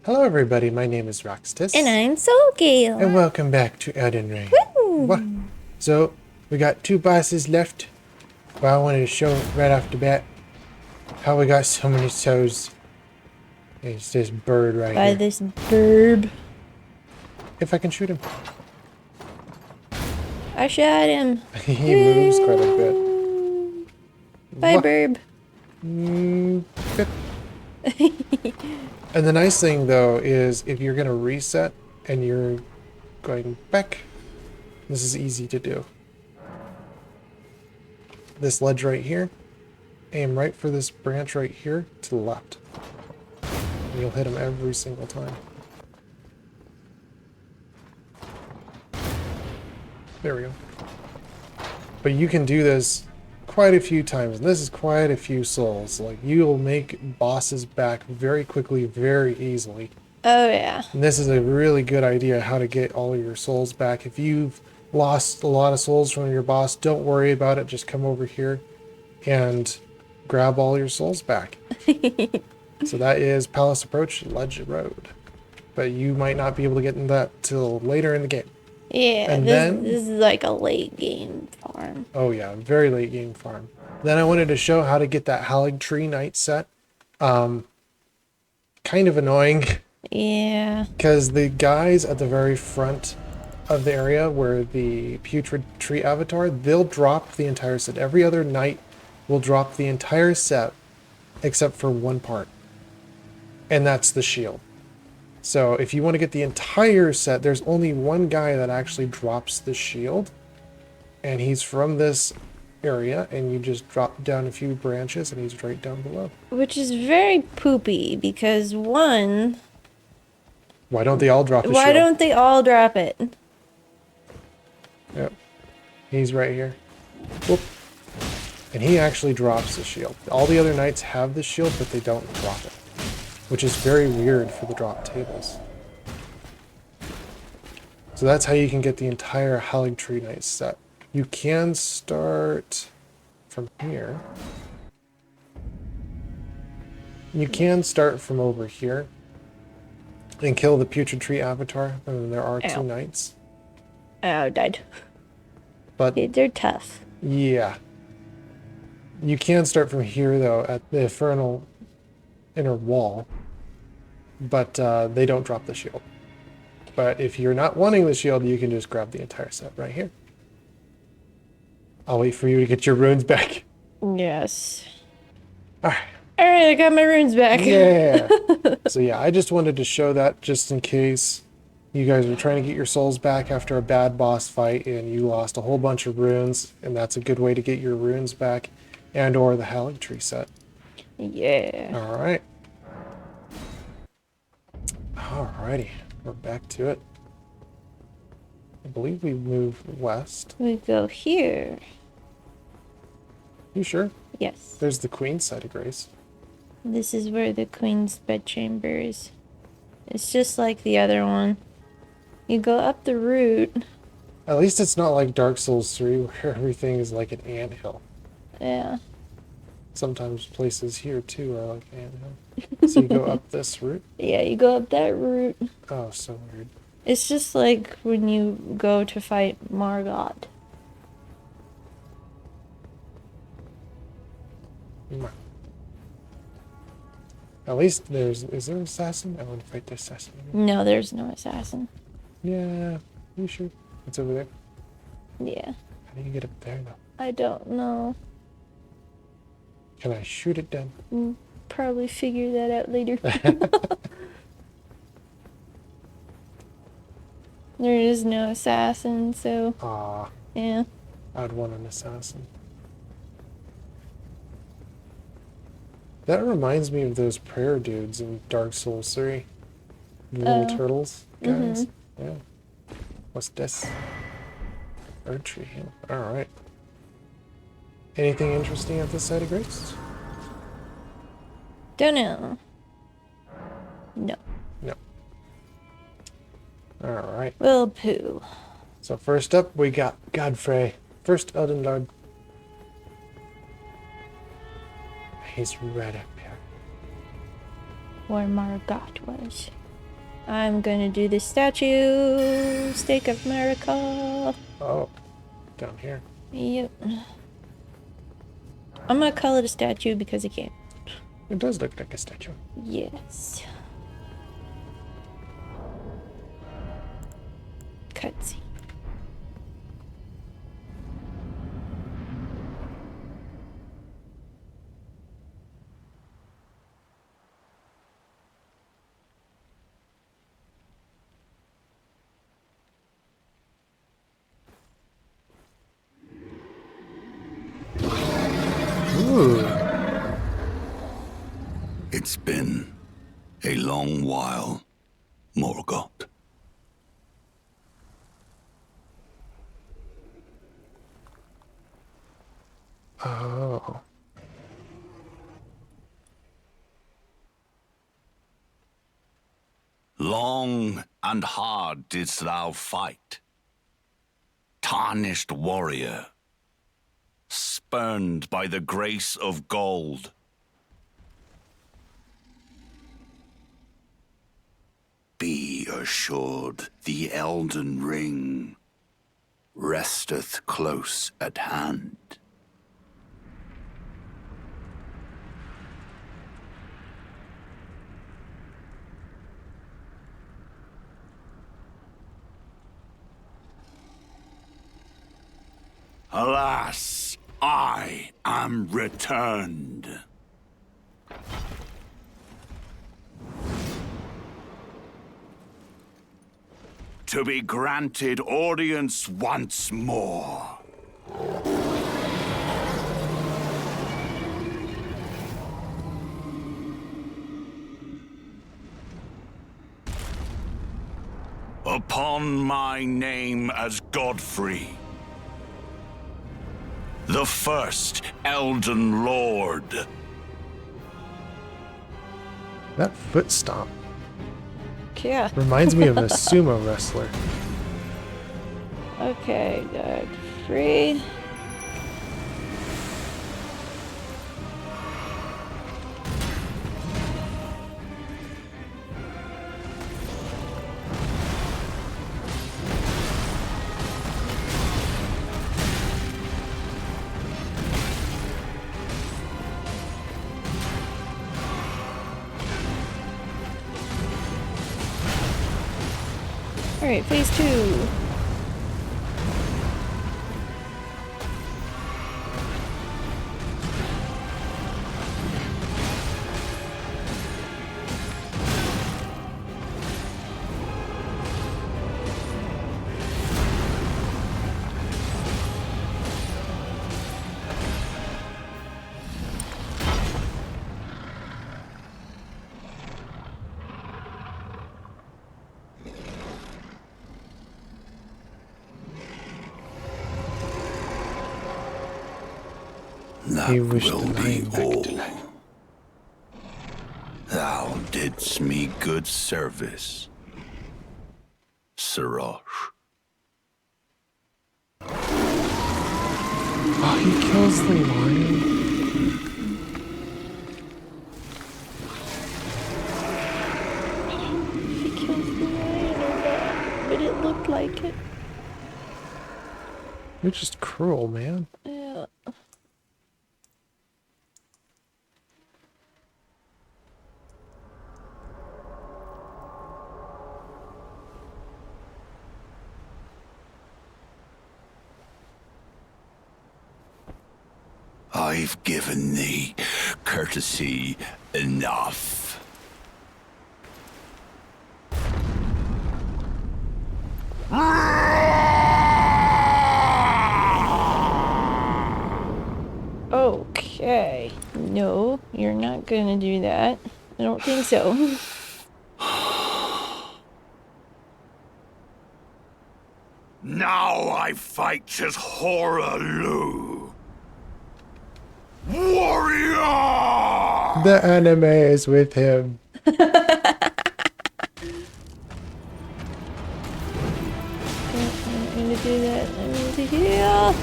Hello everybody, my name is Roxtus. And I'm Soulgale. And welcome back to Elden Ring. What? So, we got two bosses left. But I wanted to show right off the bat how we got so many souls. It's this bird right By here. this burb. If I can shoot him. I shot him. He moves quite a bit. Bye, What? burb. Good. And the nice thing though is if you're going to reset and you're going back, this is easy to do. This ledge right here, aim right for this branch right here to the left. And you'll hit him every single time. There we go. But you can do this quite a few times, and this is quite a few souls. Like, you'll make bosses back very quickly, very easily. Oh, yeah. And this is a really good idea how to get all of your souls back. If you've lost a lot of souls from your boss, don't worry about it. Just come over here and grab all your souls back. So that is Palace Approach, Ledge Road. But you might not be able to get in that till later in the game. Yeah, And this is like a late game farm. Oh yeah, very late game farm. Then I wanted to show how to get that Haligtree Knight Set. Kind of annoying. Yeah. Because the guys at the very front of the area where the Putrid Tree Avatar, they'll drop the entire set. Every other knight will drop the entire set except for one part. And that's the shield. So if you want to get the entire set, there's only one guy that actually drops the shield. And he's from this area, and you just drop down a few branches and he's right down below. Which is very poopy because one... Why don't they all drop the shield? Why don't they all drop it? Yep. He's right here. Whoop. And he actually drops the shield. All the other knights have the shield, but they don't drop it. Which is very weird for the drop tables. So that's how you can get the entire Haligtree Knight set. You can start from here. You can start from over here and kill the Putrid Tree Avatar. And then there are two knights. Oh, died. But they're tough. yeah. You can start from here though at the Infernal inner wall. But they don't drop the shield. But if you're not wanting the shield, you can just grab the entire set right here. I'll wait for you to get your runes back. Yes. Alright. Alright, I got my runes back. Yeah. So yeah, I just wanted to show that just in case you guys were trying to get your souls back after a bad boss fight and you lost a whole bunch of runes, and that's a good way to get your runes back, and or the Haligtree set. Yeah. Alright. Alrighty, we're back to it. I believe we move west. We go here. You sure? Yes. There's the Queen's side of Grace. This is where the Queen's bedchamber is. It's just like the other one. You go up the route. At least it's not like Dark Souls 3 where everything is like an anthill. Yeah. Sometimes places here too are like anthill. So you go up this route? Yeah, you go up that route. Oh, so weird. It's just like when you go to fight Margot. At least is there an assassin? I want to fight the assassin. No, there's no assassin. Yeah, you sure? It's over there. Yeah. How do you get up there though? I don't know. Can I shoot it down? We'll probably figure that out later. There is no assassin, so Ah, yeah. I'd want an assassin. That reminds me of those prayer dudes in Dark Souls 3. The little turtles guys. Yeah. What's this? Erdtree Hill. Alright. Anything interesting at this side of Grace? Don't know. No. No. Alright. Well, poo. So first up we got Godfrey. First Elden Lord. He's right up here. Where Margot was. I'm gonna do the statue. Stake of Miracle. Oh, down here. Yep. I'm gonna call it a statue because I can. It does look like a statue. Yes. Cutscene. Ooh. It's been a long while, Morgoth. Oh. Long and hard didst thou fight. Tarnished warrior, spurned by the grace of gold. Be assured the Elden Ring resteth close at hand. Alas, I am returned. To be granted audience once more. Upon my name as Godfrey, the first Elden Lord. That foot stomp Yeah. reminds me of a sumo wrestler. Okay, Godfrey. Alright, phase 2. That He wished will the be nine back all. tonight. Thou didst me good service, Sirosh. Oh, he kills the lion. He kills the lion or not, but it looked like it. You're just cruel, man. Yeah. I've given thee courtesy enough. Okay. No, you're not gonna do that. I don't think so. Now I fight as Horalu. Warrior! The anime is with him. I'm gonna do that. I'm going to heal.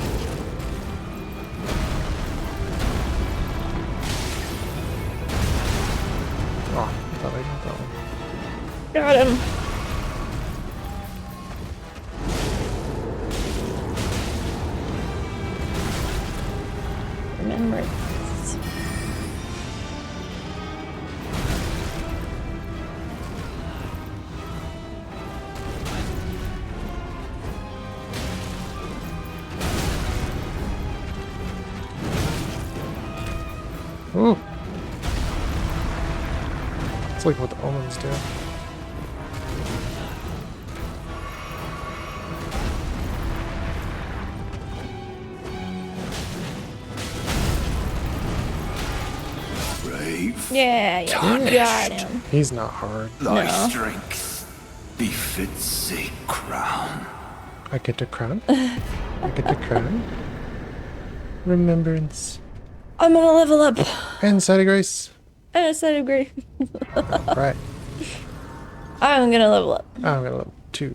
Oh, I thought I got that one. Got him. Remember. Ooh. It's like what the omens do. Brave. Yeah, you got Tarnished. him. He's not hard. Thy No. strength befits a crown. I get a crown. I get a crown. Remembrance. I'm gonna level up. And side of grace. And a set of great. Right. I'm gonna level up. I'm gonna level 2.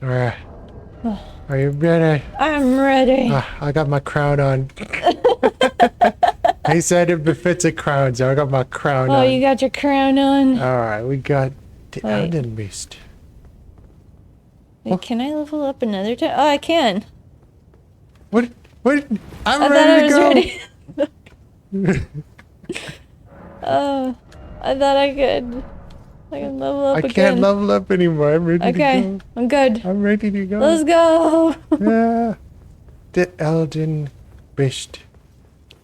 Alright. Are you ready? I'm ready. I got my crown on. He said it befits a crown, so I got my crown Oh, on. you got your crown on. Alright, we got the Wait. Elden Beast. Wait, can I level up another time? Oh, I can. What? What? I'm I thought ready I to was go. ready. Oh, I thought I could. I can level up I again. can't level up anymore. I'm ready Okay, to go. I'm good. I'm ready to go. Let's go. Yeah. The Elden Beast.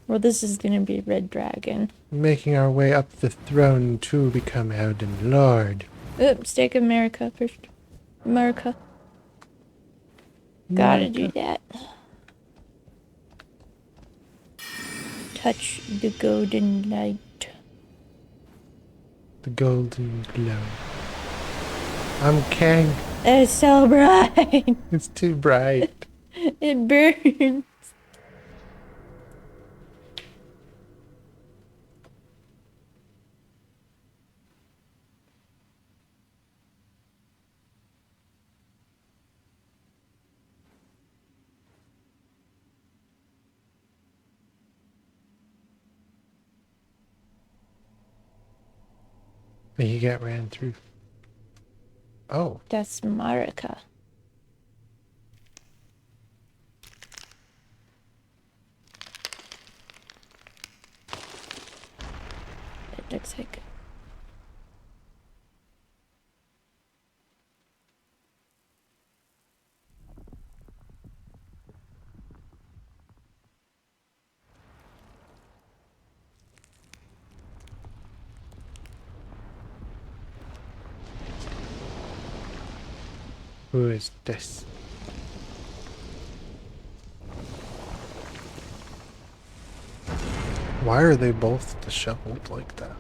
Well, this is gonna be Red Dragon. Making our way up the throne to become Elden Lord. Oops, take America first. America. Gotta do that. Touch the golden light. The golden glow. I'm king. It's so bright. It's too bright. It burns. But you got ran through. Oh. That's Marika. It looks like. Who is this? Why are they both disheveled like that?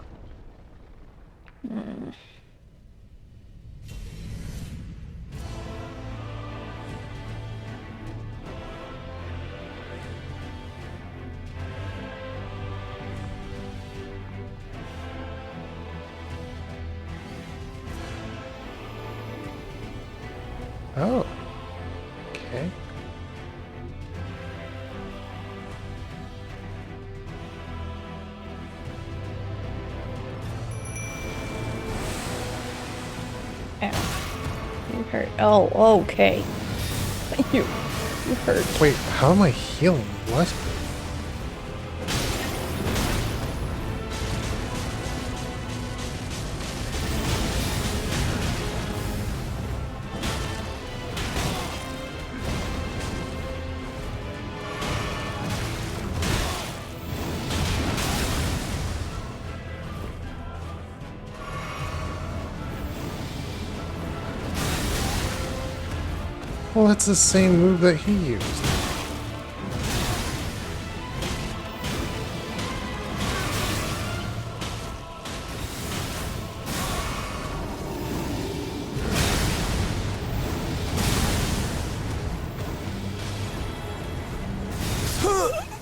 Oh. Okay. Ow. You hurt. Oh, okay. You hurt. Wait, how am I healing? What? Well, it's the same move that he used.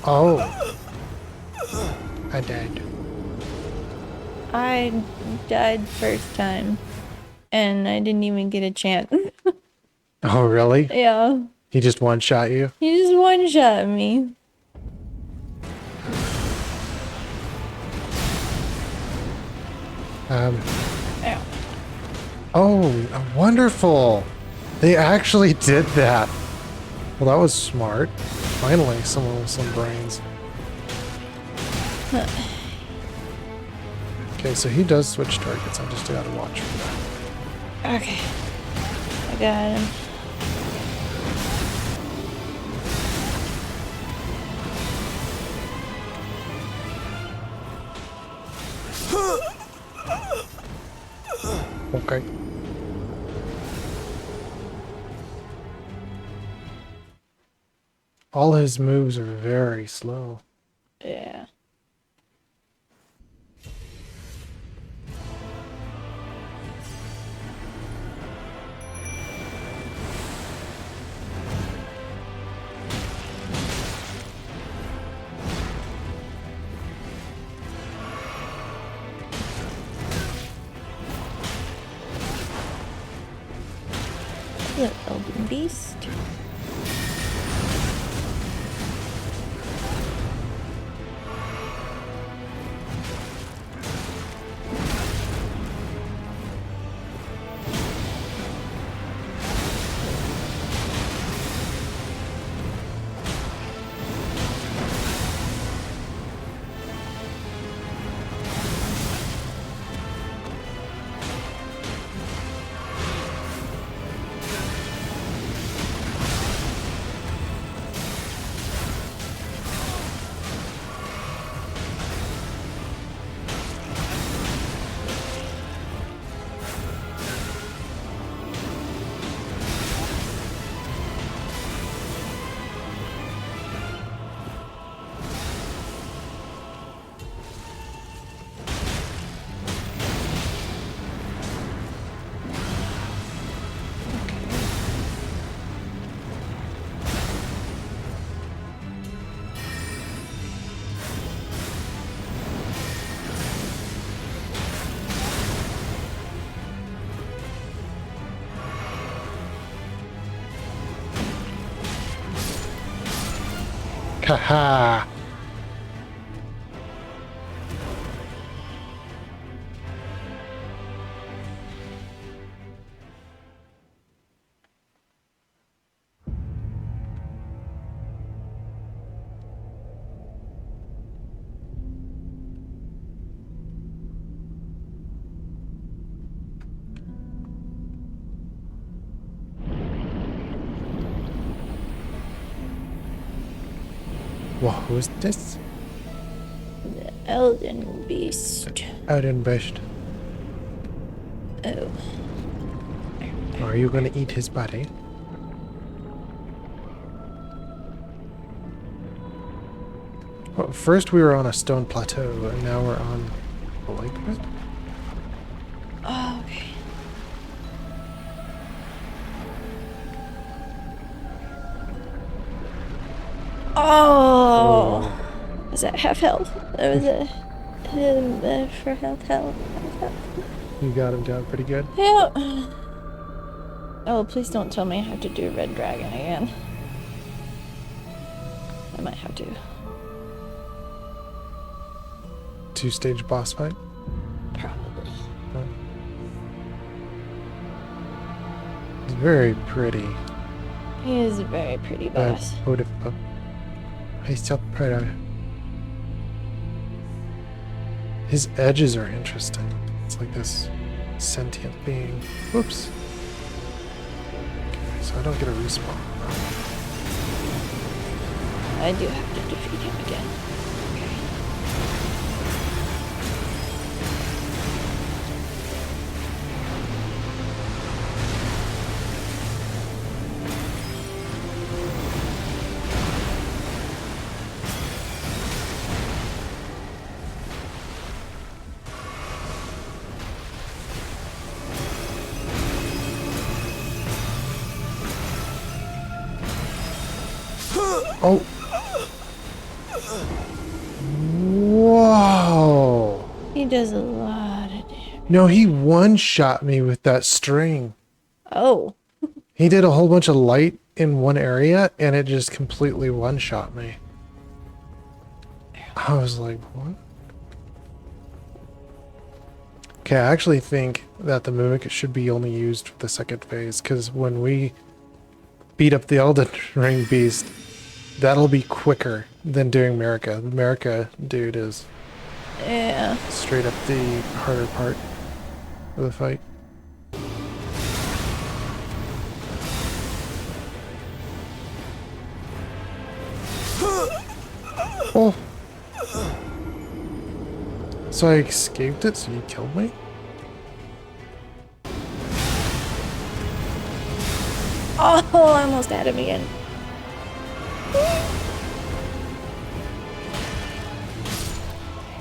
Oh. I died. I died first time. And I didn't even get a chance. Oh, really? Yeah. He just one-shot you? He just one-shot me. Ow. Oh, wonderful! They actually did that. Well, that was smart. Finally, someone with some brains. Okay, so he does switch targets. I just gotta watch for that. Okay. I got him. Okay. All his moves are very slow. Yeah. The Elden Beast. Haha! Well, who's this? The Elden Beast. Elden Beast. Oh. Are you gonna eat his body? Well, first we were on a stone plateau, and now we're on a lake bed? Oh, okay. Oh! Was that half health? That was a for health. You got him down pretty good. Yeah. Oh, please don't tell me I have to do Red Dragon again. I might have to. Two-stage boss fight? Probably. It's very pretty. He is a very pretty boss. He's so pretty. His edges are interesting. It's like this sentient being. Whoops. Okay, so I don't get a respawn. I do have to defeat him again. Okay. Oh! Whoa! He does a lot of damage. No, he one-shot me with that string. Oh. He did a whole bunch of light in one area, and it just completely one-shot me. I was like, what? Okay, I actually think that the Mimic should be only used for the second phase, because when we beat up the Elden Ring Beast, that'll be quicker than doing America. The America dude is Yeah. straight up the harder part of the fight. Oh. So I escaped it, so you killed me? Oh, I almost had him again.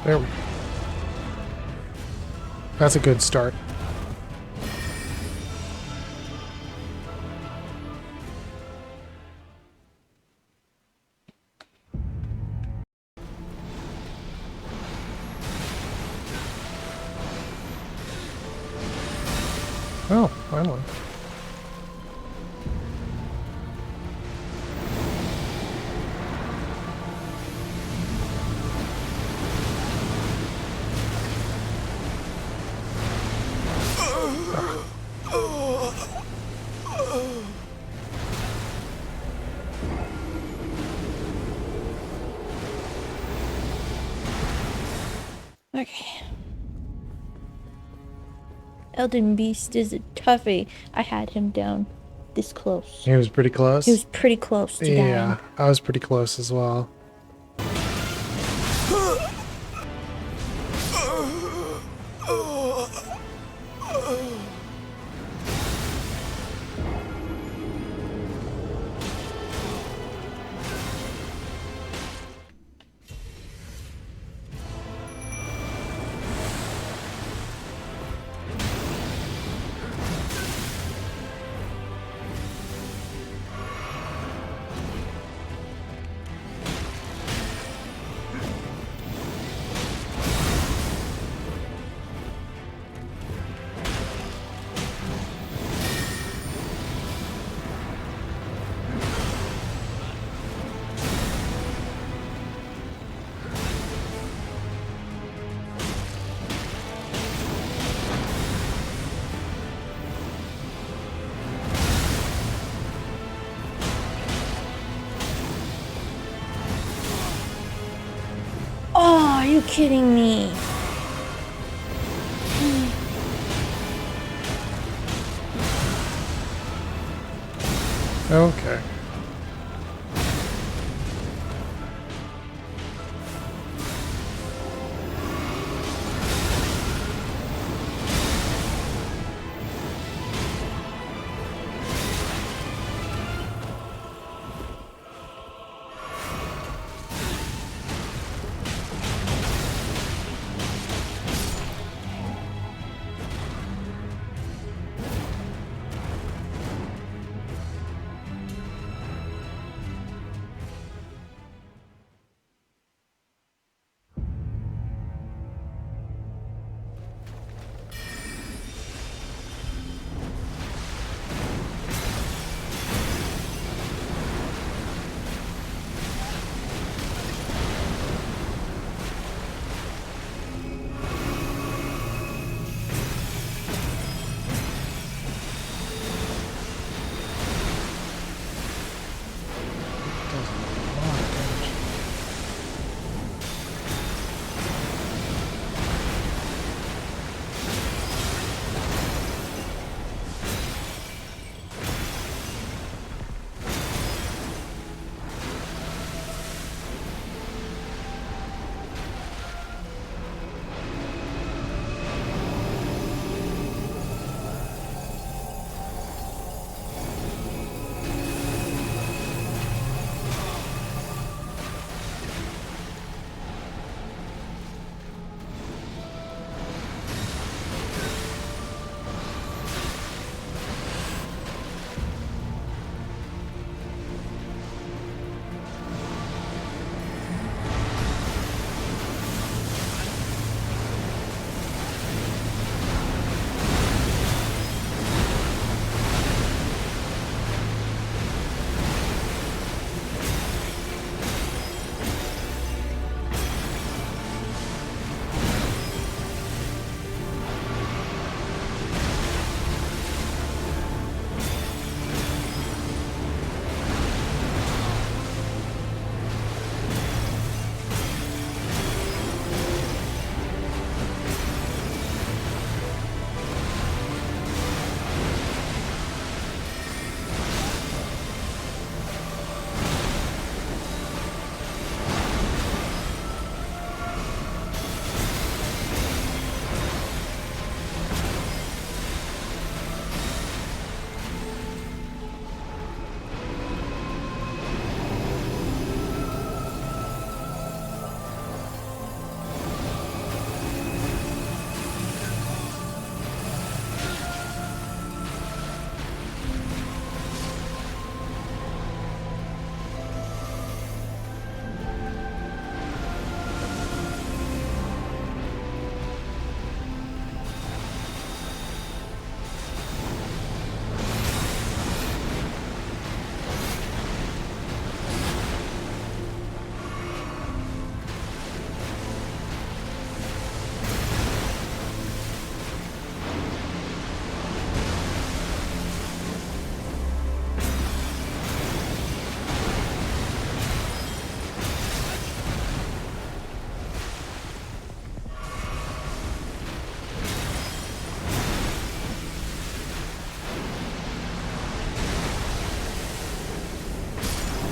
There we go. That's a good start. Oh, finally. Okay. Elden Beast is a toughie. I had him down this close. He was pretty close. He was pretty close to dying. Yeah, I was pretty close as well. Oh, are you kidding me? Okay.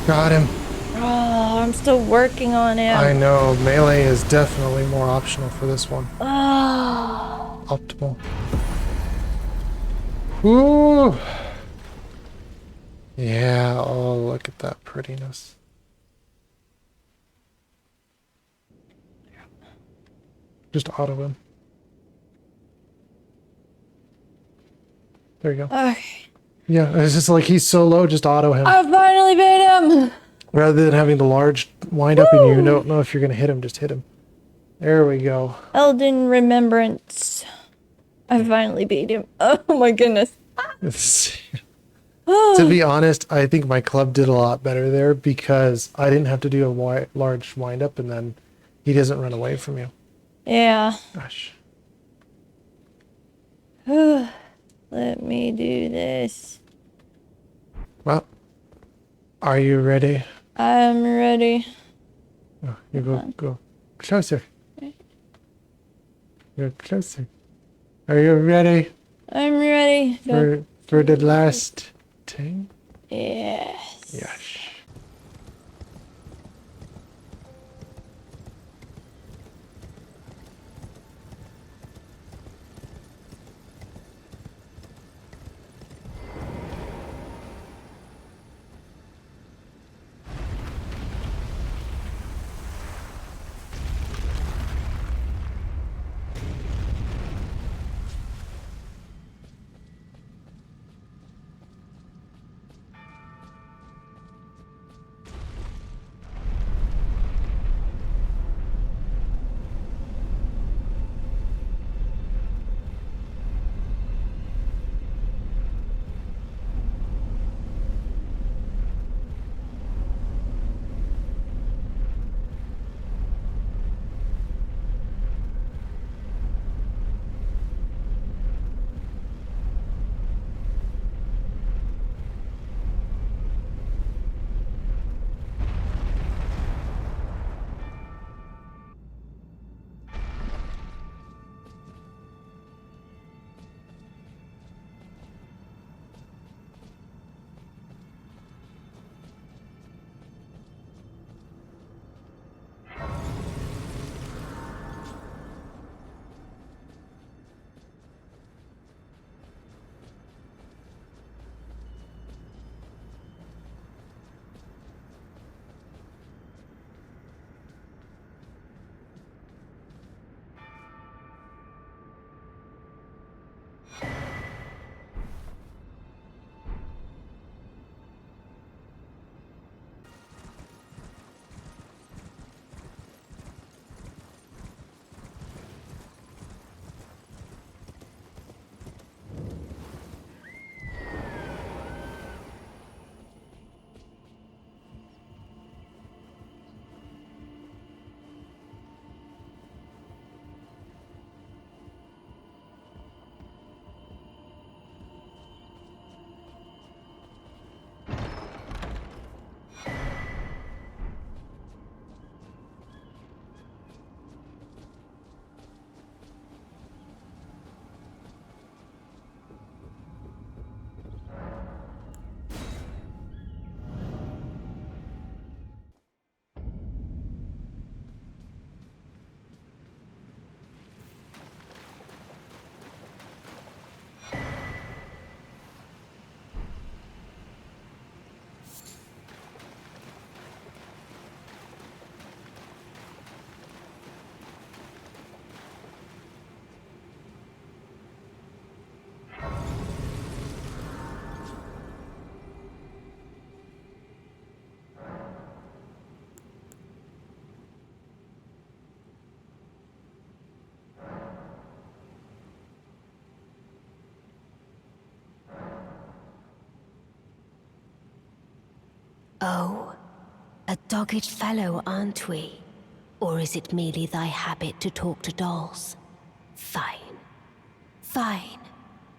Got him. Oh, I'm still working on him. I know, melee is definitely more optional for this one. Oh. Optimal. Ooh! Yeah, oh, look at that prettiness. Just auto him. There you go. Okay. Yeah, it's just like he's so low, just auto him. I finally beat him! Rather than having the large wind up and you don't know if you're gonna hit him, just hit him. There we go. Elden Remembrance. I finally beat him. Oh my goodness. To be honest, I think my club did a lot better there because I didn't have to do a large wind up and then he doesn't run away from you. Yeah. Gosh. Let me do this. Well, are you ready? I'm ready. Oh, you go closer. Go closer. Are you ready I'm ready. for the last thing? Yes. Yes. Oh, a dogged fellow, aren't we? Or is it merely thy habit to talk to dolls? Fine. Fine.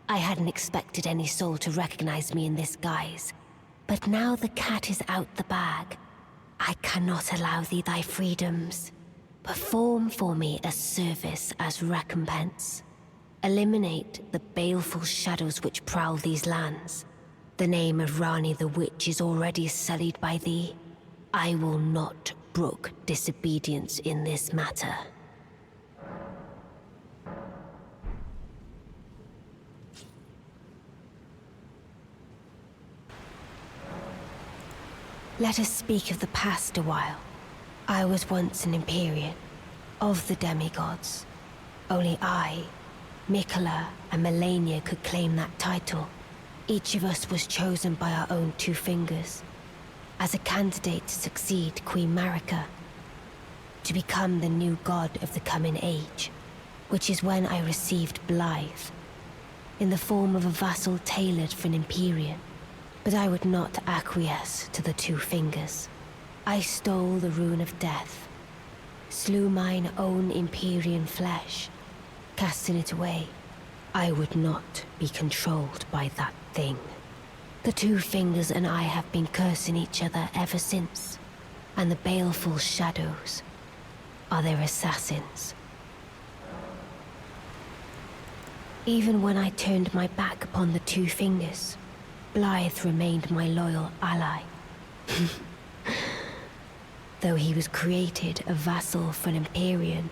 I hadn't expected any soul to recognize me in this guise. But now the cat is out the bag. I cannot allow thee thy freedoms. Perform for me a service as recompense. Eliminate the baleful shadows which prowl these lands. The name of Rani the Witch is already sullied by thee. I will not brook disobedience in this matter. Let us speak of the past a while. I was once an Empyrean, of the demigods. Only I, Makar, and Melina could claim that title. Each of us was chosen by our own two fingers, as a candidate to succeed Queen Marika, to become the new god of the coming age, which is when I received Blythe, in the form of a vassal tailored for an Empyrean. But I would not acquiesce to the two fingers. I stole the rune of death, slew mine own Empyrean flesh, casting it away. I would not be controlled by that thing. The two fingers and I have been cursing each other ever since, and the baleful shadows are their assassins. Even when I turned my back upon the two fingers, Blythe remained my loyal ally. Though he was created a vassal for an Empyrean,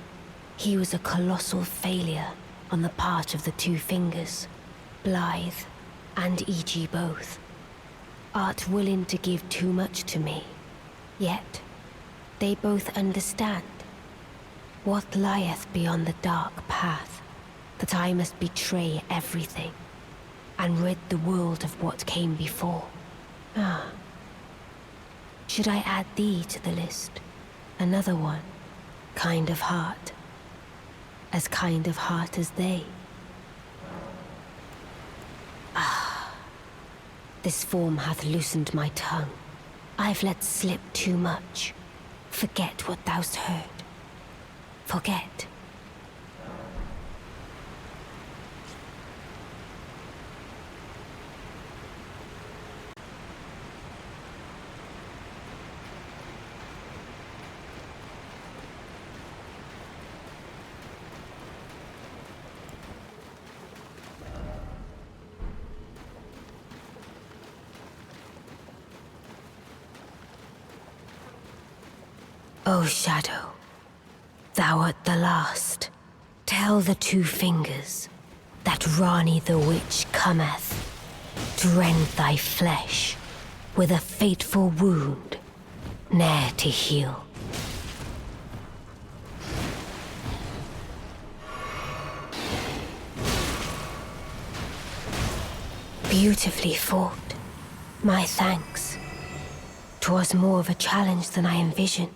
he was a colossal failure on the part of the two fingers. Blythe and E.G. both. Art willing to give too much to me, yet they both understand what lieth beyond the dark path, that I must betray everything and rid the world of what came before. Should I add thee to the list? Another one. Kind of heart. As kind of heart as they. This form hath loosened my tongue. I've let slip too much. Forget what thou'st heard. Forget. O Shadow, thou art the last. Tell the two fingers that Rani the Witch cometh to rend thy flesh with a fateful wound, ne'er to heal. Beautifully fought. My thanks. 'Twas more of a challenge than I envisioned.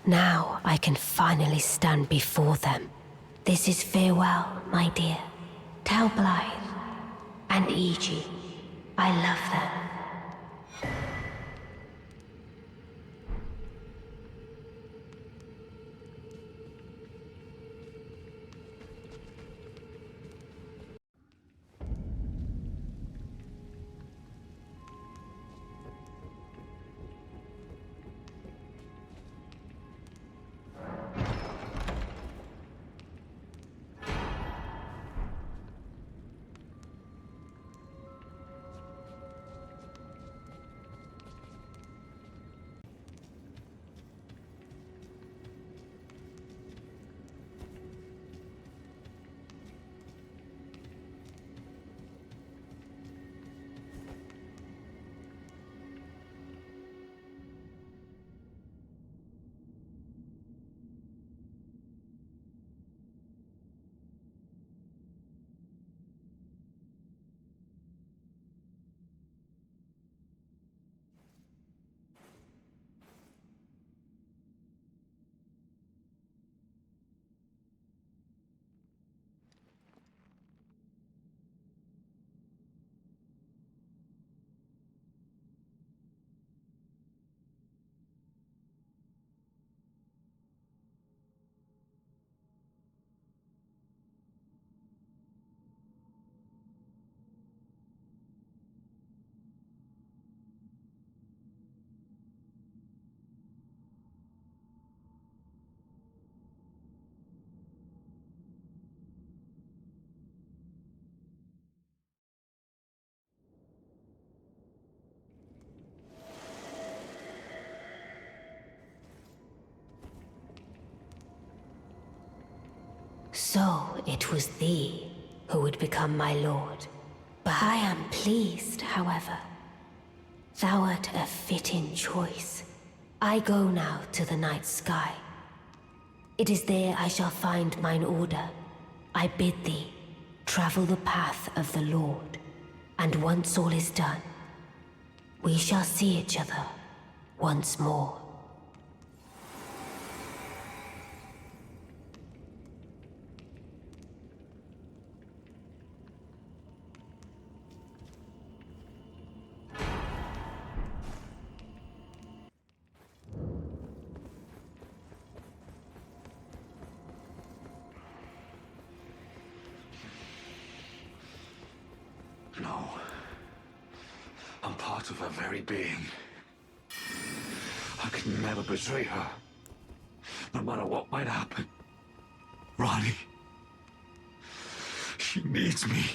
Now I can finally stand before them. This is farewell, my dear. Tell Blythe and E.G. I love them. So it was thee who would become my lord. But I am pleased, however. Thou art a fitting choice. I go now to the night sky. It is there I shall find mine order. I bid thee, travel the path of the Lord, and once all is done, we shall see each other once more. No. I'm part of her very being. I could never betray her. No matter what might happen. Ronnie. She needs me.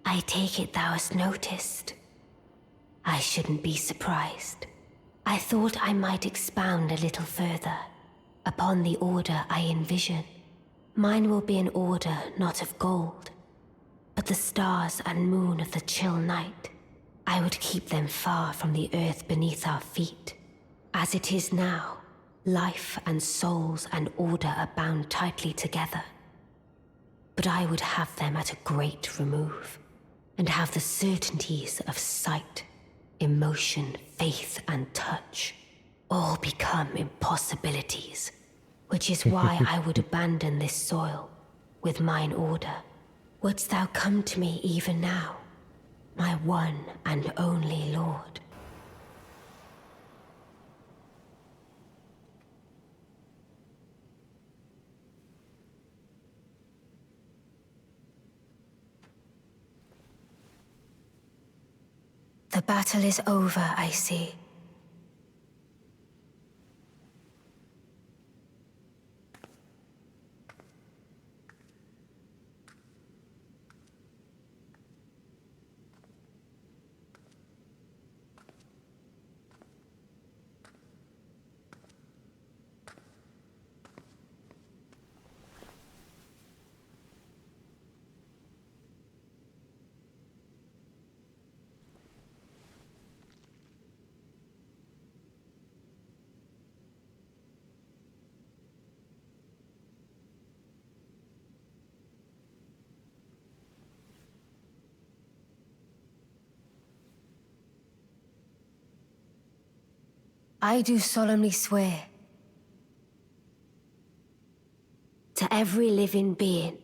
I take it thou hast noticed. I shouldn't be surprised. I thought I might expound a little further upon the order I envision. Mine will be an order not of gold, but the stars and moon of the chill night. I would keep them far from the earth beneath our feet. As it is now, life and souls and order are bound tightly together. But I would have them at a great remove, and have the certainties of sight, emotion, faith, and touch all become impossibilities, which is why I would abandon this soil with mine order. Wouldst thou come to me even now, my one and only lord? The battle is over, I see. I do solemnly swear to every living being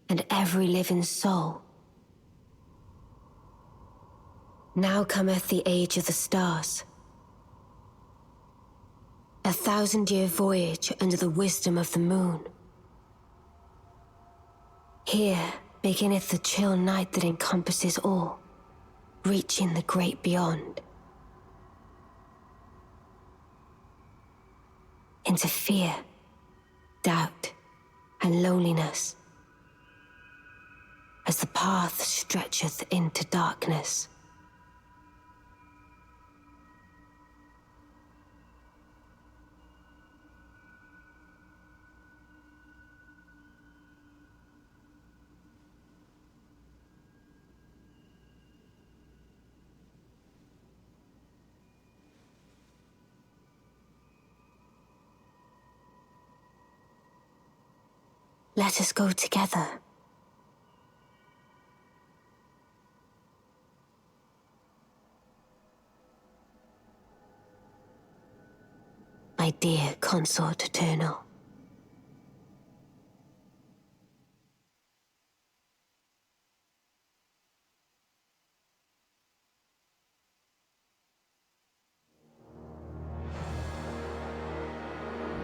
and every living soul. Now cometh the age of the stars. 1,000-year voyage under the wisdom of the moon. Here beginneth the chill night that encompasses all, reaching the great beyond. Into fear, doubt, and loneliness, as the path stretcheth into darkness. Let us go together. My dear consort eternal.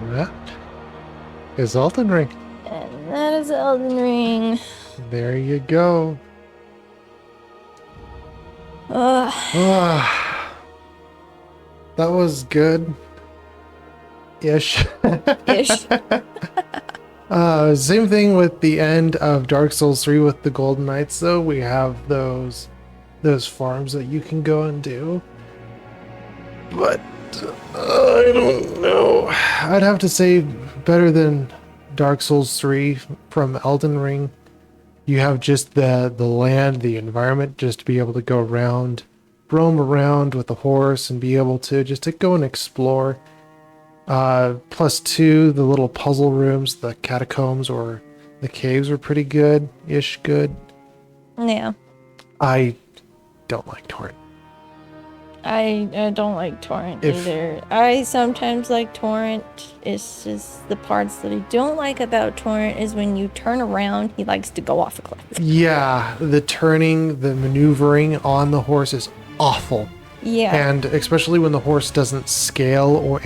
That is Elden Ring. And that is Elden Ring. There you go. Ugh. Ah, that was good. Ish. Ish. Same thing with the end of Dark Souls 3 with the Golden Knights, though. We have those farms that you can go and do. But I don't know. I'd have to say better than Dark Souls 3 from Elden Ring. You have just the land, the environment, just to be able to go around, roam around with the horse and be able to just to go and explore. +2, the little puzzle rooms, the catacombs or the caves were pretty good-ish good. Yeah. I don't like Torrent. I don't like Torrent either. I sometimes like Torrent. It's just the parts that I don't like about Torrent is when you turn around, he likes to go off a cliff. Yeah, the turning, the maneuvering on the horse is awful. Yeah. And especially when the horse doesn't scale or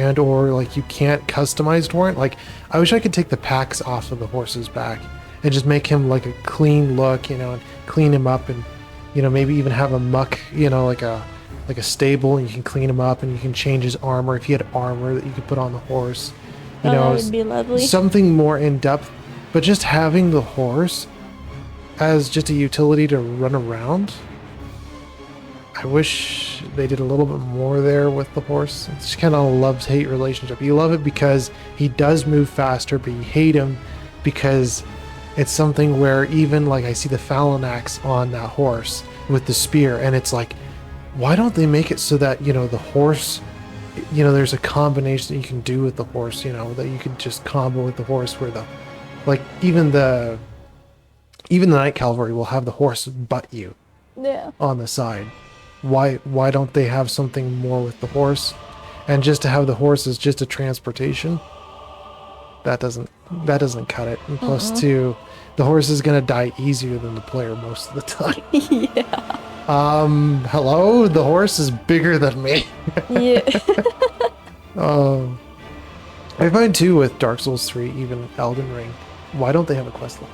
like you can't customize Torrent. Like, I wish I could take the packs off of the horse's back and just make him like a clean look, and clean him up and, maybe even have a muck, like a stable, and you can clean him up and you can change his armor if he had armor that you could put on the horse. That would be lovely. Something more in depth, but just having the horse as just a utility to run around. I wish they did a little bit more there with the horse. It's just kind of a love-hate relationship. You love it because he does move faster, but you hate him because it's something where even like I see the Phalanx on that horse with the spear, and it's like, why don't they make it so that, the horse, there's a combination that you can do with the horse, that you can just combo with the horse where even the Night Cavalry will have the horse butt you on the side. Why don't they have something more with the horse? And just to have the horse as just a transportation, that doesn't cut it. And +2, the horse is gonna die easier than the player most of the time. Yeah. Hello? The horse is bigger than me. Yeah. I find too with Dark Souls 3, even Elden Ring, why don't they have a quest line?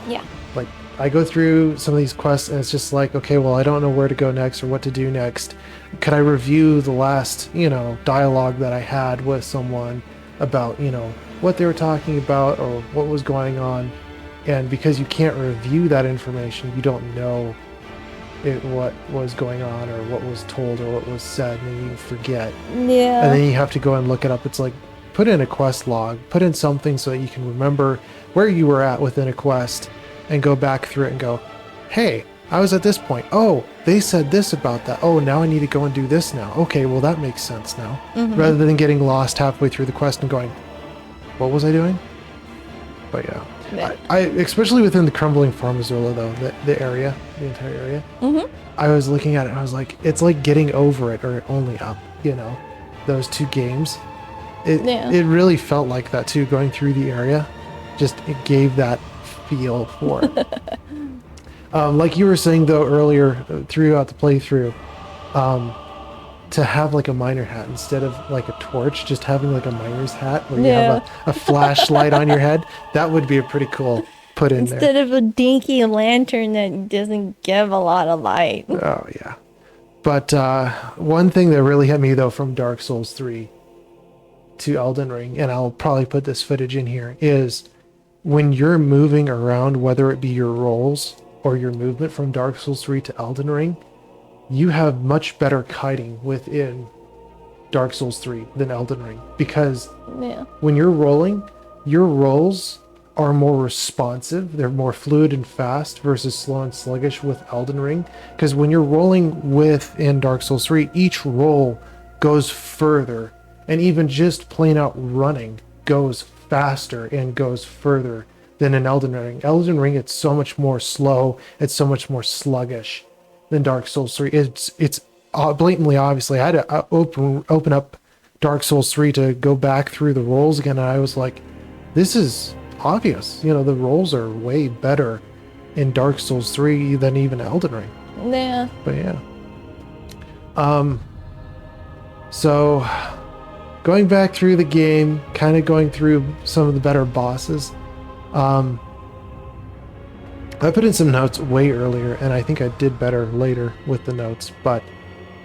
Yeah. Like, I go through some of these quests and it's just like, okay, well, I don't know where to go next or what to do next. Could I review the last, dialogue that I had with someone about, what they were talking about or what was going on? And because you can't review that information, you don't know what was going on or what was told or what was said, and then you forget. Yeah. And then you have to go and look it up. It's like, put in a quest log, put in something so that you can remember where you were at within a quest and go back through it and go, hey, I was at this point. Oh, they said this about that. Oh, now I need to go and do this now. Okay, well, that makes sense now. Rather than getting lost halfway through the quest and going, what was I doing? But yeah. I especially within the Crumbling Farmazola, though, the area, the entire area, I was looking at it and I was like, it's like getting over it or only up, those two games. It really felt like that too, going through the area. Just, it gave that feel for it. Like you were saying, though, earlier throughout the playthrough, to have like a miner hat instead of like a torch, just having like a miner's hat where you have a flashlight on your head, that would be a pretty cool put in there. Instead of a dinky lantern that doesn't give a lot of light. Oh, yeah. But one thing that really hit me, though, from Dark Souls 3 to Elden Ring, and I'll probably put this footage in here, is when you're moving around, whether it be your rolls or your movement from Dark Souls 3 to Elden Ring, you have much better kiting within Dark Souls 3 than Elden Ring. Because when you're rolling, your rolls are more responsive. They're more fluid and fast versus slow and sluggish with Elden Ring. Because when you're rolling within Dark Souls 3, each roll goes further. And even just plain out running goes faster and goes further than in Elden Ring. Elden Ring, it's so much more slow. It's so much more sluggish than Dark Souls 3. It's blatantly, obviously. I had to open up Dark Souls 3 to go back through the rolls again, and I was like, this is obvious. The rolls are way better in Dark Souls 3 than even Elden Ring. Yeah. But yeah. So going back through the game, kind of going through some of the better bosses. I put in some notes way earlier, and I think I did better later with the notes, but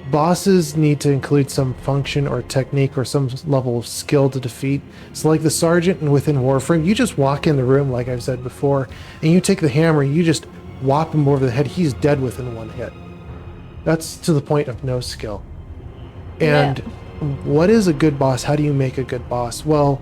bosses need to include some function or technique or some level of skill to defeat. So like the Sergeant and within Warframe, you just walk in the room, like I've said before, and you take the hammer, you just whop him over the head, he's dead within one hit. That's to the point of no skill. And what is a good boss? How do you make a good boss? Well,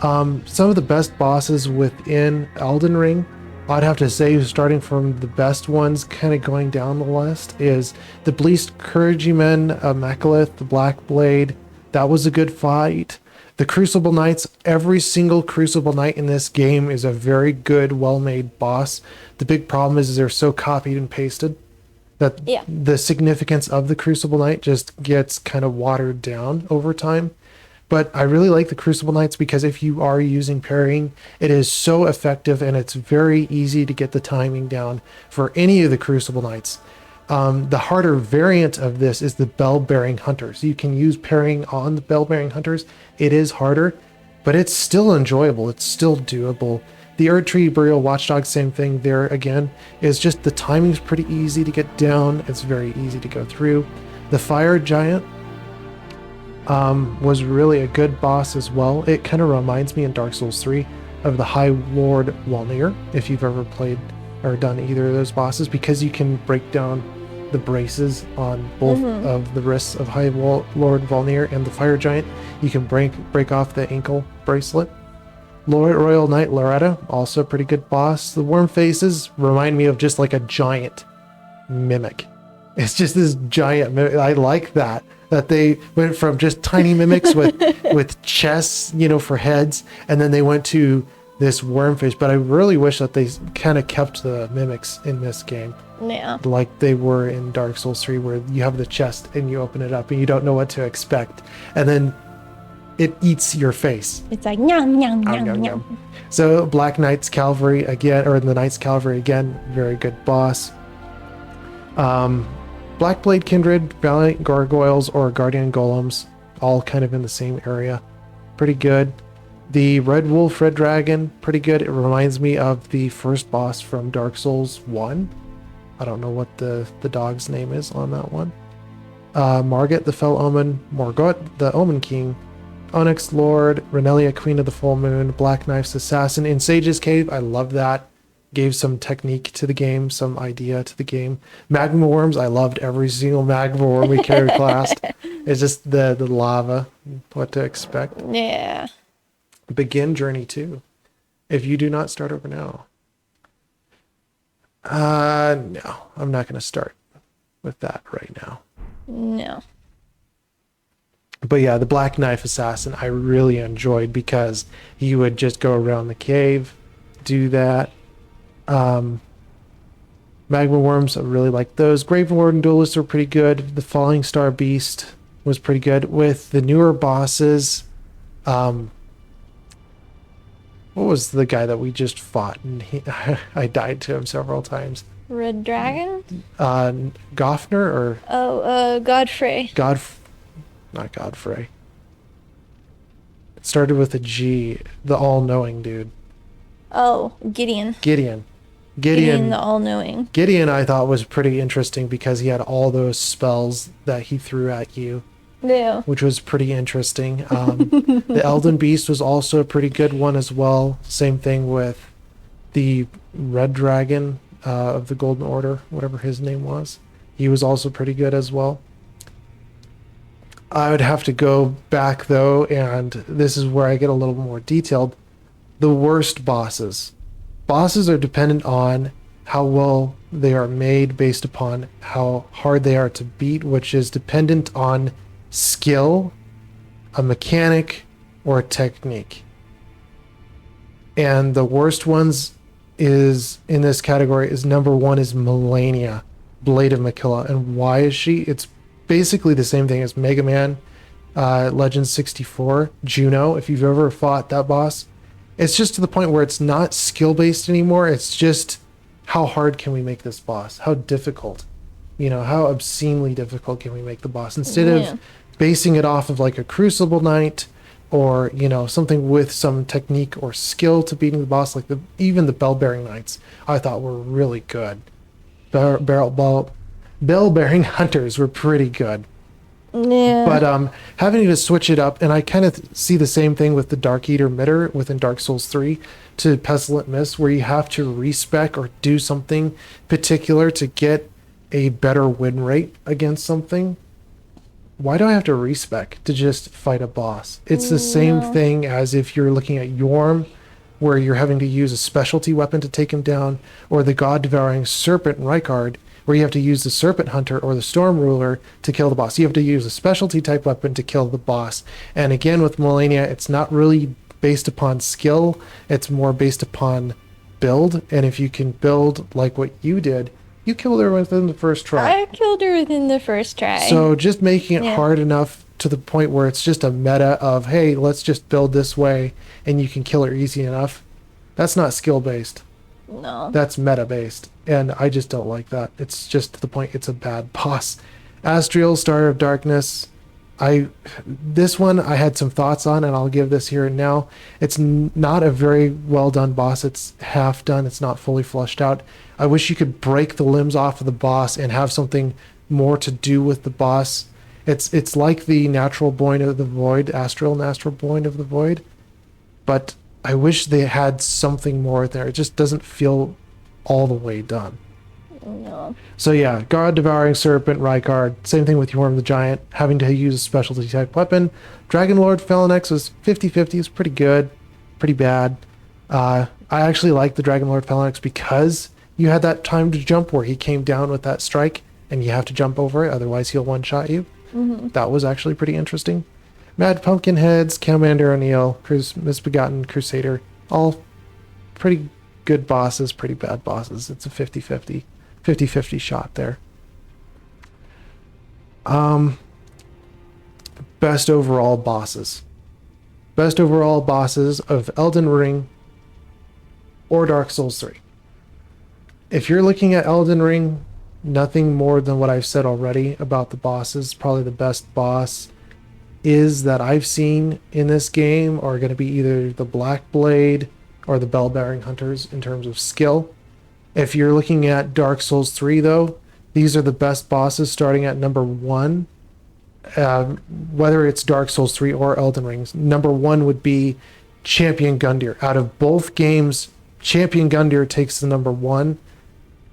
some of the best bosses within Elden Ring, I'd have to say, starting from the best ones, kind of going down the list, is the Bleast Clergyman, Makalith, the Black Blade. That was a good fight. The Crucible Knights, every single Crucible Knight in this game is a very good, well-made boss. The big problem is they're so copied and pasted that the significance of the Crucible Knight just gets kind of watered down over time. But I really like the Crucible Knights because if you are using parrying, it is so effective and it's very easy to get the timing down for any of the Crucible Knights. The harder variant of this is the Bell-Bearing Hunters. You can use parrying on the Bell-Bearing Hunters. It is harder, but it's still enjoyable. It's still doable. The Erdtree Burial Watchdog, same thing there again, is just the timing's pretty easy to get down. It's very easy to go through. The Fire Giant was really a good boss as well. It kind of reminds me in Dark Souls 3 of the High Lord Volnir, if you've ever played or done either of those bosses, because you can break down the braces on both of the wrists of High Lord Volnir and the Fire Giant. You can break off the ankle bracelet. Royal Knight Loretta, also a pretty good boss. The Worm Faces remind me of just like a giant mimic. It's just this giant mimic. I like that they went from just tiny mimics with chests, for heads, and then they went to this worm face. But I really wish that they kind of kept the mimics in this game. Yeah. Like they were in Dark Souls 3, where you have the chest and you open it up and you don't know what to expect. And then it eats your face. It's like, nyam, nyam, nyam, Yum, nyam. yum. So Black Knight's Cavalry again, or the Knight's Cavalry again, very good boss. Blackblade Kindred, Valiant Gargoyles, or Guardian Golems, all kind of in the same area. Pretty good. The Red Wolf, Red Dragon, pretty good. It reminds me of the first boss from Dark Souls 1. I don't know what the dog's name is on that one. Margit, the Fell Omen, Morgoth, the Omen King, Onyx Lord, Renelia, Queen of the Full Moon, Black Knife's Assassin. In Sage's Cave, I love that. Gave some technique to the game, some idea to the game. Magma Worms, I loved every single Magma Worm we carried classed. It's just the lava, what to expect. Yeah. Begin Journey 2. If you do not start over now. No, I'm not going to start with that right now. No. But yeah, the Black Knife Assassin I really enjoyed because he would just go around the cave, do that. Magma Worms, I really like those. Graven Warden Duelists are pretty good. The Falling Star Beast was pretty good. With the newer bosses, what was the guy that we just fought? And I died to him several times. Red Dragon? Goffner or Godfrey. Not Godfrey. It started with a G. The all-knowing dude. Oh, Gideon. Gideon The all-knowing. Gideon I thought was pretty interesting because he had all those spells that he threw at you. Yeah. Which was pretty interesting. The Elden Beast was also a pretty good one as well. Same thing with the Red Dragon of the Golden Order, whatever his name was. He was also pretty good as well. I would have to go back though, and this is where I get a little more detailed. The worst bosses. Bosses are dependent on how well they are made based upon how hard they are to beat, which is dependent on skill, a mechanic, or a technique. And the worst ones is in this category is number one is Melina, Blade of Makilla. And why is she? It's basically the same thing as Mega Man, Legend 64, Juno. If you've ever fought that boss, it's just to the point where it's not skill based anymore. It's just how hard can we make this boss? How difficult? How obscenely difficult can we make the boss? Instead of basing it off of like a Crucible Knight, or something with some technique or skill to beating the boss, like even the bell-bearing knights I thought were really good. Bell-bearing hunters were pretty good. Yeah. But having to switch it up, and I kind of see the same thing with the Dark Eater Mitter within Dark Souls 3 to Pestilent Mist, where you have to respec or do something particular to get a better win rate against something. Why do I have to respec to just fight a boss? It's the same thing as if you're looking at Wyrm, where you're having to use a specialty weapon to take him down, or the God-devouring Serpent Rykard, where you have to use the Serpent Hunter or the Storm Ruler to kill the boss. You have to use a specialty type weapon to kill the boss. And again, with Melina, it's not really based upon skill. It's more based upon build. And if you can build like what you did, you killed her within the first try. I killed her within the first try. So just making it hard enough to the point where it's just a meta of, hey, let's just build this way and you can kill her easy enough. That's not skill based. No. That's meta based. And I just don't like that. It's just to the point it's a bad boss. Astriel, Star of Darkness. This one I had some thoughts on, and I'll give this here and now. It's not a very well done boss. It's half done. It's not fully flushed out. I wish you could break the limbs off of the boss and have something more to do with the boss. It's like the Natural Born of the Void, Astriel Natural Born of the Void, but I wish they had something more there. It just doesn't feel all the way done. No. So yeah, God-devouring Serpent Rykard. Same thing with Wyrm the Giant, having to use a specialty type weapon. Dragon Lord Phalanx was 50-50. It's pretty good, pretty bad. I actually like the Dragon Lord Phalanx because you had that time to jump where he came down with that strike, and you have to jump over it, otherwise he'll one-shot you. Mm-hmm. That was actually pretty interesting. Mad Pumpkinheads, Commander O'Neill, Misbegotten Crusader, all pretty good bosses, pretty bad bosses. It's a 50-50 shot there. Best overall bosses. Best overall bosses of Elden Ring or Dark Souls 3. If you're looking at Elden Ring, nothing more than what I've said already about the bosses. Probably the best boss is that I've seen in this game are going to be either the Black Blade or the Bell-bearing Hunters in terms of skill. If you're looking at Dark Souls 3, though, these are the best bosses starting at number 1. Whether it's Dark Souls 3 or Elden Ring, number 1 would be Champion Gundyr. Out of both games, Champion Gundyr takes the number 1.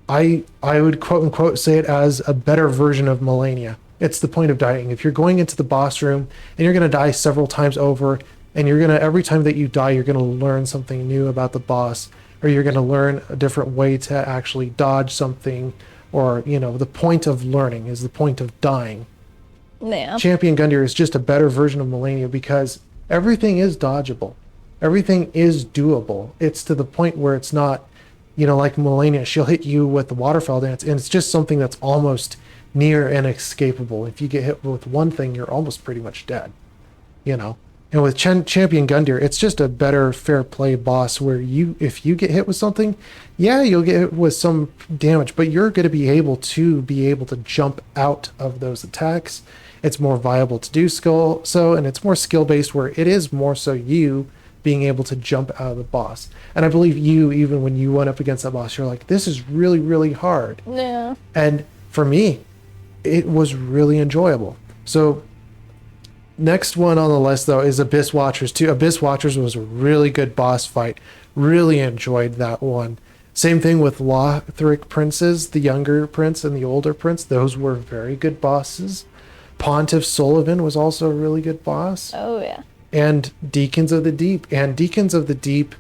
I would quote-unquote say it as a better version of Melina. It's the point of dying. If you're going into the boss room and you're going to die several times over, and you're going to, every time that you die, you're going to learn something new about the boss, or you're going to learn a different way to actually dodge something, or, the point of learning is the point of dying. Yeah. Champion Gundyr is just a better version of Melina because everything is dodgeable. Everything is doable. It's to the point where it's not, like Melina, she'll hit you with the waterfall dance, and it's just something that's almost near inescapable. If you get hit with one thing, you're almost pretty much dead, And with Champion Gundyr, it's just a better fair play boss where if you get hit with something, yeah, you'll get hit with some damage, but you're going to be able to jump out of those attacks. It's more viable to do so, and it's more skill based where it is more so you being able to jump out of the boss. And I believe even when you went up against that boss, you're like, this is really, really hard. Yeah. And for me, it was really enjoyable. So next one on the list, though, is Abyss Watchers 2. Abyss Watchers was a really good boss fight. Really enjoyed that one. Same thing with Lothric Princes, the younger prince and the older prince. Those were very good bosses. Pontiff Sullivan was also a really good boss. Oh, yeah. And Deacons of the Deep. And Deacons of the Deep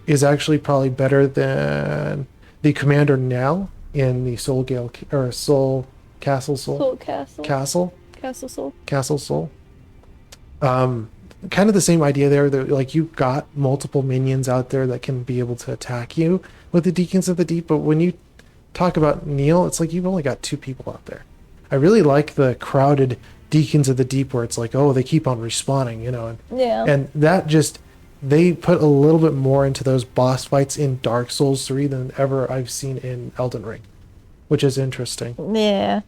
is actually probably better than the Commander Nell in the Castle Soul. Kind of the same idea there. That, like, you've got multiple minions out there that can be able to attack you with the Deacons of the Deep, but when you talk about Neil, it's like you've only got 2 people out there. I really like the crowded Deacons of the Deep where it's like, oh, they keep on respawning, and that just, they put a little bit more into those boss fights in Dark Souls 3 than ever I've seen in Elden Ring, which is interesting. Yeah.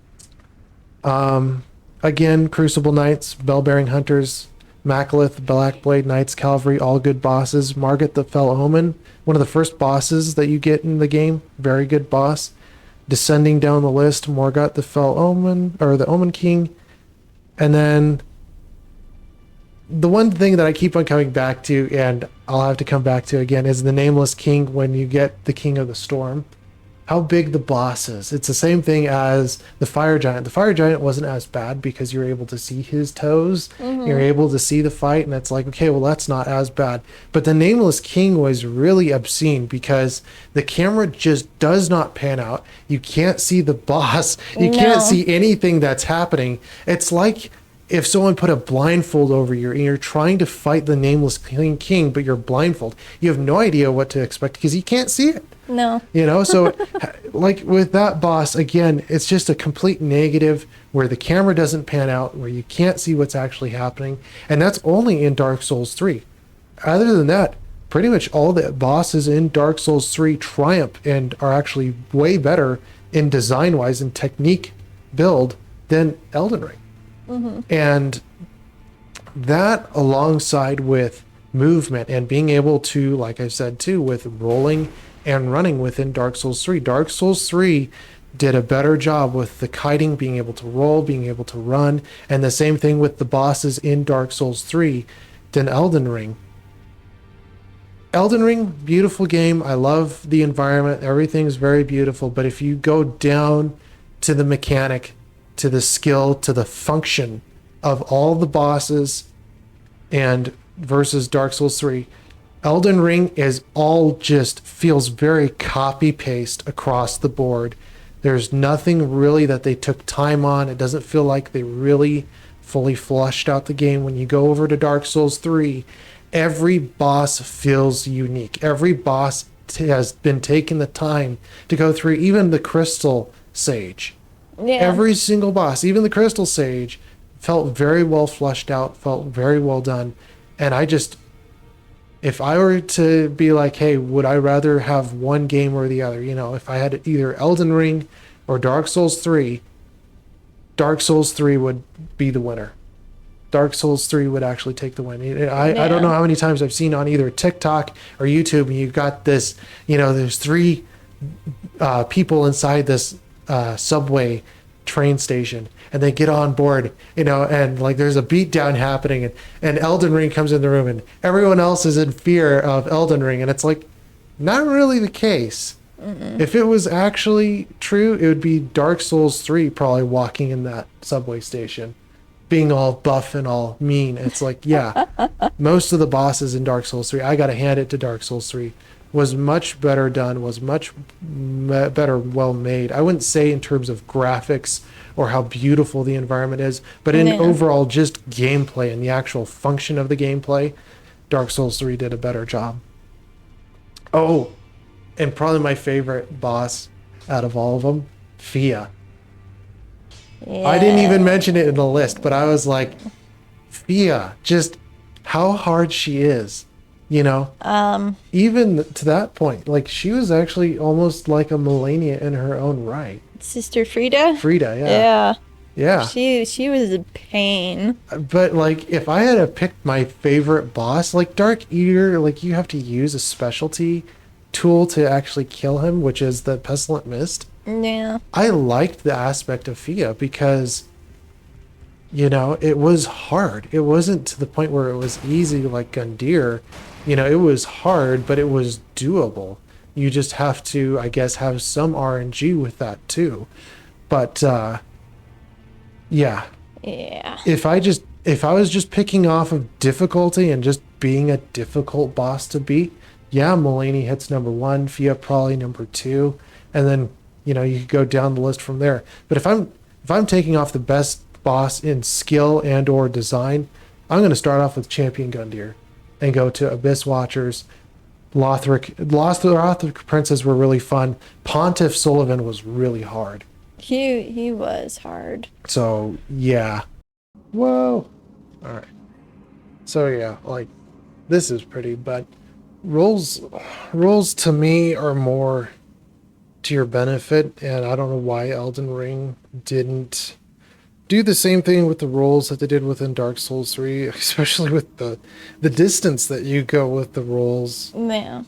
Again, Crucible Knights, Bell-Bearing Hunters, Makalith, Blackblade Knights, Cavalry, all good bosses. Margit the Fell Omen, one of the first bosses that you get in the game. Very good boss. Descending down the list, Morgott the Fell Omen, or the Omen King. And then the one thing that I keep on coming back to, and I'll have to come back to again, is the Nameless King when you get the King of the Storm. How big the boss is. It's the same thing as the Fire Giant. The Fire Giant wasn't as bad because you're able to see his toes. You're able to see the fight, and it's like, okay, well, that's not as bad. But the Nameless King was really obscene because the camera just does not pan out. You can't see the boss. You can't see anything that's happening. It's like if someone put a blindfold over you and you're trying to fight the Nameless King, but you're blindfolded. You have no idea what to expect because you can't see it. No. You know, so like with that boss, again, it's just a complete negative where the camera doesn't pan out, where you can't see what's actually happening. And that's only in Dark Souls 3. Other than that, pretty much all the bosses in Dark Souls 3 triumph and are actually way better in design-wise and technique build than Elden Ring. And that alongside with movement and being able to, like I said too, with rolling and running within Dark Souls 3. Dark Souls 3 did a better job with the kiting, being able to roll, being able to run, and the same thing with the bosses in Dark Souls 3 than Elden Ring. Elden Ring, beautiful game. I love the environment. Everything's very beautiful, but if you go down to the mechanic, to the skill, to the function of all the bosses and versus Dark Souls 3, Elden Ring is all just feels very copy paste across the board. There's nothing really that they took time on. It doesn't feel like they really fully flushed out the game. When you go over to Dark Souls 3, every boss feels unique. Every boss has been taking the time to go through, even the Crystal Sage. Yeah. Every single boss, even the Crystal Sage, felt very well flushed out, felt very well done. And if I were to be like, hey, would I rather have one game or the other? You know, if I had either Elden Ring or Dark Souls 3, Dark Souls 3 would be the winner. Dark Souls 3 would actually take the win. I don't know how many times I've seen on either TikTok or YouTube, and you've got this, you know, there's 3 people inside this subway train station, and they get on board, you know, and like there's a beatdown happening, and Elden Ring comes in the room, and everyone else is in fear of Elden Ring, and it's like not really the case. If it was actually true, it would be Dark Souls 3 probably walking in that subway station being all buff and all mean. It's like, yeah, most of the bosses in Dark Souls 3, I gotta hand it to Dark Souls 3, was much better done, was much better well made. I wouldn't say in terms of graphics or how beautiful the environment is, but in overall just gameplay and the actual function of the gameplay, Dark Souls 3 did a better job. Oh, and probably my favorite boss out of all of them, Fia. Yeah. I didn't even mention it in the list, but I was like, Fia, just how hard she is. You know, even to that point, like she was actually almost like a Melina in her own right. Sister Frida? Frida, yeah. Yeah. Yeah. She was a pain. But like if I had to pick my favorite boss, like Dark Eater, like you have to use a specialty tool to actually kill him, which is the Pestilent Mist. Yeah. I liked the aspect of Fia because, you know, it was hard. It wasn't to the point where it was easy like Gundyr. You know, it was hard, but it was doable. You just have to, I guess, have some RNG with that too. But yeah. Yeah. If I was just picking off of difficulty and just being a difficult boss to beat, yeah, Melina hits number 1, Fia probably number 2, and then, you know, you could go down the list from there. But if I'm taking off the best boss in skill and or design, I'm going to start off with Champion Gundyr and go to Abyss Watchers. Lothric Princes were really fun. Pontiff Sullivan was really hard. He was hard. So yeah. Whoa. All right. So yeah, like this is pretty, but rules to me are more to your benefit, and I don't know why Elden Ring didn't do the same thing with the rolls that they did within Dark Souls 3, especially with the distance that you go with the rolls Yeah.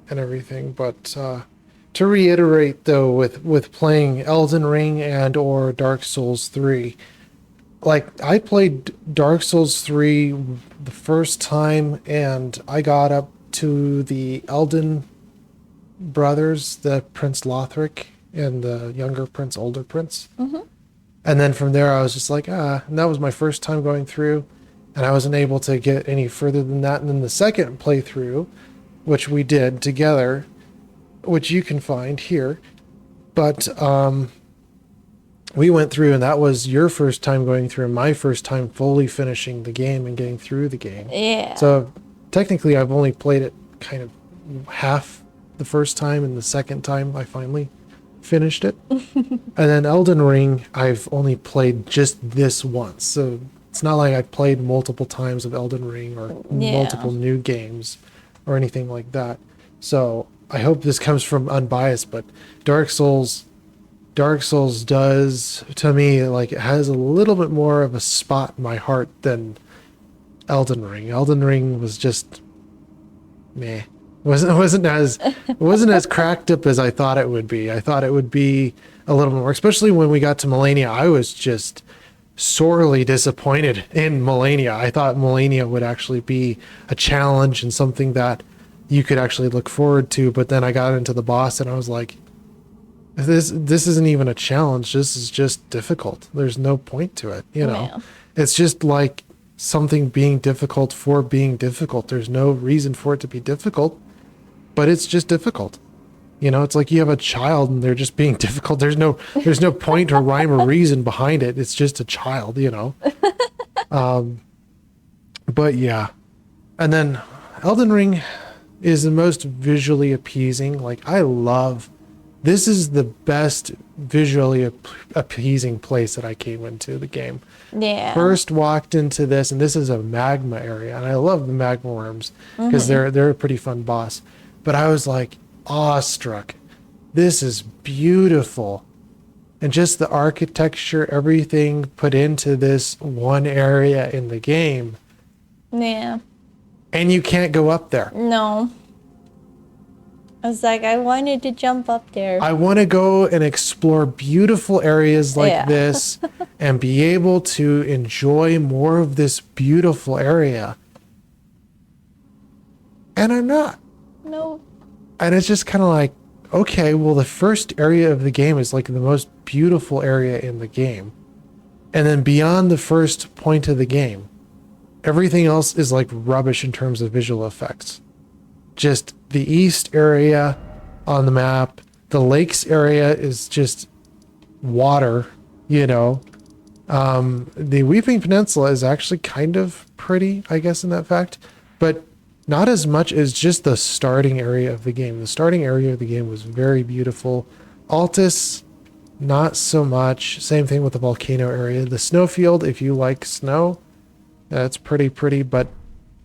and everything. But to reiterate, though, with playing Elden Ring and or Dark Souls 3, like, I played Dark Souls 3 the first time, and I got up to the Elden brothers, the Prince Lothric and the younger prince, older prince. Mm-hmm. And then from there, I was just like, and that was my first time going through, and I wasn't able to get any further than that. And then the second playthrough, which we did together, which you can find here, but we went through, and that was your first time going through, and my first time fully finishing the game and getting through the game. Yeah. So technically, I've only played it kind of half the first time, and the second time I finally finished it. And then Elden Ring, I've only played just this once. So it's not like I've played multiple times of Elden Ring or multiple new games or anything like that. So I hope this comes from unbiased, but Dark Souls does, to me, like, it has a little bit more of a spot in my heart than Elden Ring. Elden Ring was just meh. It wasn't as cracked up as I thought it would be. I thought it would be a little more, especially when we got to Melina. I was just sorely disappointed in Melina. I thought Melina would actually be a challenge and something that you could actually look forward to, but then I got into the boss and I was like, this isn't even a challenge. This is just difficult. There's no point to it, you know. Yeah. It's just like something being difficult for being difficult. There's no reason for it to be difficult, but it's just difficult. You know, it's like you have a child and they're just being difficult. There's no point or rhyme or reason behind it. It's just a child, you know. But yeah. And then Elden Ring is the most visually appeasing. Like, this is the best visually appeasing place that I came into the game. Yeah. First walked into this, and this is a magma area, and I love the magma worms because they're a pretty fun boss. But I was like awestruck. This is beautiful, and just the architecture, everything put into this one area in the game. Yeah. And you can't go up there. No. I was like, I wanted to jump up there. I want to go and explore beautiful areas like this and be able to enjoy more of this beautiful area. And I'm not. No. And it's just kind of like, okay, well, the first area of the game is like the most beautiful area in the game. And then beyond the first point of the game, everything else is like rubbish in terms of visual effects. Just the east area on the map, the lakes area is just water, you know. The Weeping Peninsula is actually kind of pretty, I guess, in that fact, but not as much as just the starting area of the game. The starting area of the game was very beautiful. Altus, not so much. Same thing with the volcano area. The snowfield, if you like snow, that's pretty, but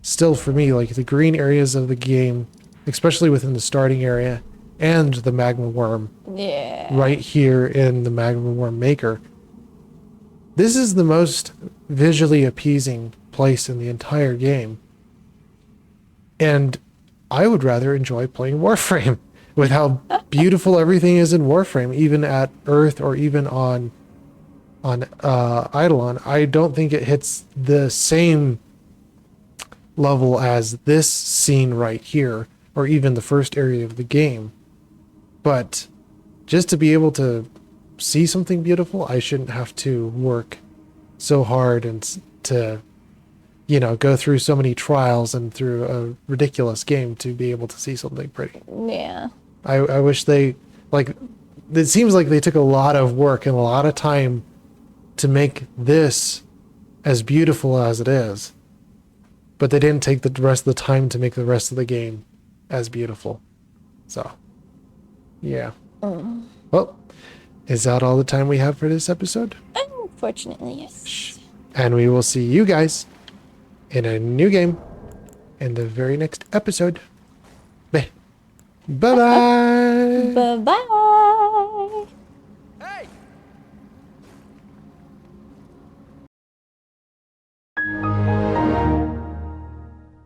still, for me, like, the green areas of the game, especially within the starting area and the magma worm, right here in the magma worm maker, this is the most visually appeasing place in the entire game. And I would rather enjoy playing Warframe with how beautiful everything is in Warframe, even at Earth or even on Eidolon. I don't think it hits the same level as this scene right here, or even the first area of the game. But just to be able to see something beautiful, I shouldn't have to work so hard and to, you know, go through so many trials and through a ridiculous game to be able to see something pretty. Yeah. I wish they, like, it seems like they took a lot of work and a lot of time to make this as beautiful as it is, but they didn't take the rest of the time to make the rest of the game as beautiful. So, yeah. Well, is that all the time we have for this episode? Unfortunately, yes. And we will see you guys in a new game in the very next episode. Bye. Bye-bye. Bye-bye.